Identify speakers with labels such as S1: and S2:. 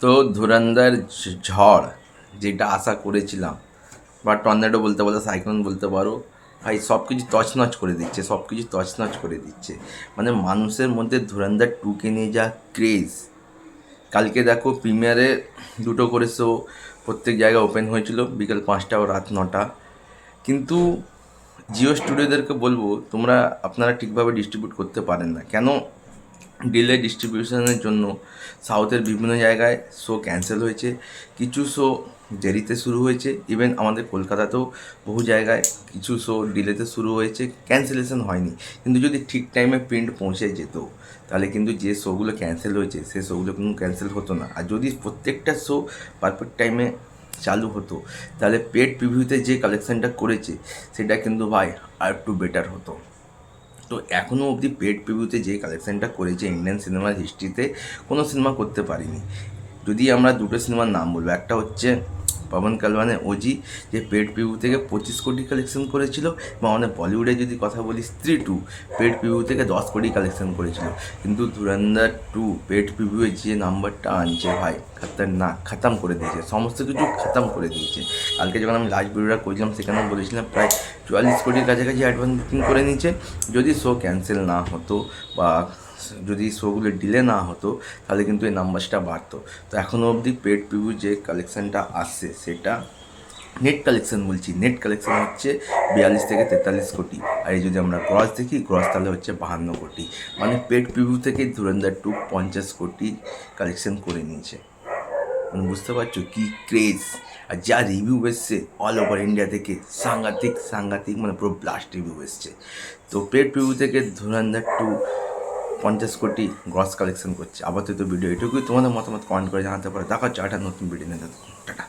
S1: তো ধুরন্ধর ঝড় যেটা আশা করেছিলাম, বা টর্নেডো বলতে পারো, সাইক্লোন বলতে পারো, ভাই সব কিছু তছনছ করে দিচ্ছে, সব কিছু তছনছ করে দিচ্ছে। মানে মানুষের মধ্যে ধুরন্ধর টুকে নিয়ে যা ক্রেজ। কালকে দেখো প্রিমিয়ারে দুটো করে শো প্রত্যেক জায়গায় ওপেন হয়েছিল, বিকেল 5টা ও রাত 9টা। কিন্তু জিও স্টুডিওদেরকে বলবো, আপনারা ঠিকভাবে ডিস্ট্রিবিউট করতে পারেন না কেন? ডিলে ডিস্ট্রিবিউশনের জন্য সাউথের বিভিন্ন জায়গায় শো ক্যান্সেল হয়েছে, কিছু শো দেরিতে শুরু হয়েছে। ইভেন আমাদের কলকাতাতেও বহু জায়গায় কিছু শো ডিলেতে শুরু হয়েছে, ক্যান্সেলেশন হয়নি। কিন্তু যদি ঠিক টাইমে প্রিন্ট পৌঁছে যেত, তাহলে কিন্তু যে শোগুলো ক্যান্সেল হয়েছে সেই শোগুলো কিন্তু ক্যান্সেল হতো না। আর যদি প্রত্যেকটা শো পারফেক্ট টাইমে চালু হতো, তাহলে পেড প্রিভিউতে যে কালেকশানটা করেছে সেটা কিন্তু ভাই আর একটু বেটার হতো। তো এখনও অবধি পেড প্রিভিউতে যে কালেকশানটা করেছে ইন্ডিয়ান সিনেমার হিস্ট্রিতে কোনো সিনেমা করতে পারিনি। যদি আমরা দুটো সিনেমার নাম বলবো, একটা হচ্ছে পবন কালওয়ানের ওজি, যে পেড প্রিভিউ থেকে 25 কোটি কালেকশন করেছিল, এবং আমাদের বলিউডে যদি কথা বলি স্ত্রী 2, পেড প্রিভিউ থেকে 10 কোটি কালেকশন করেছিল। কিন্তু ধুরন্ধর 2 পেড প্রিভিউয়ে যে নাম্বারটা আনছে ভাই, খতরনাক, খতম করে দিয়েছে, সমস্ত কিছু খতম করে দিয়েছে। কালকে যখন আমি লাস্ট ভিডিওটা করছিলাম সেখানে বলেছিলাম প্রায় 44 কোটির কাছাকাছি অ্যাডভান্স বুকিং করে নিয়েছে। যদি শো ক্যান্সেল না হতো বা যদি শোগুলো ডিলে না হতো, তাহলে কিন্তু এই নাম্বারটা বাড়তো। তো এখনও অবধি পেড প্রিভিউ যে কালেকশানটা আসছে সেটা নেট কালেকশন, বলছি নেট কালেকশন হচ্ছে 42 থেকে 43 কোটি। আর এই যদি আমরা গ্রস দেখি, গ্রস তাহলে হচ্ছে 52 কোটি। মানে পেড প্রিভিউ থেকে ধুরন্ধর 2 50 কোটি কালেকশন করে নিয়েছে। মানে বুঝতে পারছো কী ক্রেজ। আর যা রিভিউ এসছে অল ওভার ইন্ডিয়া থেকে, সাংঘাতিক সাংঘাতিক, মানে পুরো ব্লাস্ট রিভিউ এসছে। তো পেড প্রিভিউ থেকে ধুরন্ধর 2 50 কোটি গ্রস কালেকশন করছে। আপাতত ভিডিও এটুকুই। তোমাদের মতামত কমেন্ট করে জানাতে পারো। দেখা হচ্ছে একটা নতুন ভিডিও নিয়ে। টাটা।